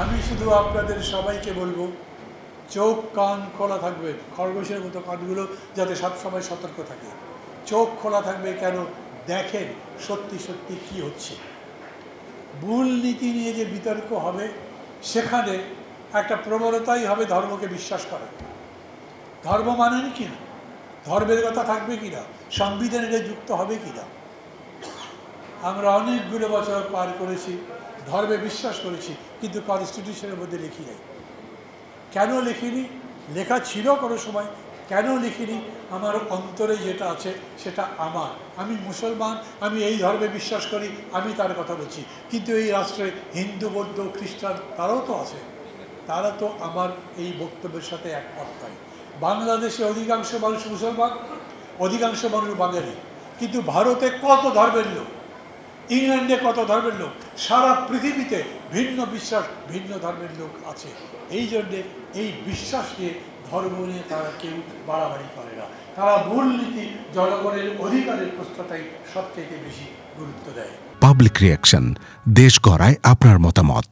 আমি শুধু আপনাদের সবাইকে বলবো, চোখ কান খোলা থাকবে, খরগোশের মতো কানগুলো যাতে সবসময় সতর্ক থাকে। চোখ খোলা থাকবে কেন? দেখেন সত্যি সত্যি কি হচ্ছে। মূলনীতি নিয়ে যে বিতর্ক হবে, সেখানে একটা প্রবণতাই হবে ধর্মকে বিশ্বাস করা। ধর্ম মানেন কি না, ধর্মের কথা থাকবে কিনা, সংবিধানে যুক্ত হবে কিনা। আমরা অনেকগুলো বছর পার করেছি, ধর্মে বিশ্বাস করেছি, কিন্তু কনস্টিটিউশনের মধ্যে লিখি নাই। কেন লিখিনি? লেখা ছিল কোনো সময়, কেন লিখিনি? আমার অন্তরে যেটা আছে সেটা আমার। আমি মুসলমান, আমি এই ধর্মে বিশ্বাস করি, আমি তার কথা বলছি। কিন্তু এই রাষ্ট্রে হিন্দু, বৌদ্ধ, খ্রিস্টান তারাও তো আছে, তারা তো আমার এই বক্তব্যের সাথে একমত নয়। বাংলাদেশে অধিকাংশ মানুষ মুসলমান, অধিকাংশ মানুষ বাঙালি, কিন্তু ভারতে কত ধর্মের লোক, ইংল্যান্ডে কত ধর্মের লোক, সারা পৃথিবীতে ভিন্ন বিশ্বাস, ভিন্ন ধর্মের লোক আছে। এই জন্যে এই বিশ্বাস নিয়ে, ধর্ম নিয়ে তারা কেউ বাড়াবাড়ি করে না। তারা মূলনীতি, জনগণের অধিকারের প্রশ্নটাই সবথেকে বেশি গুরুত্ব দেয়। পাবলিক রিঅ্যাকশন, দেশ গড়ায় আপনার মতামত।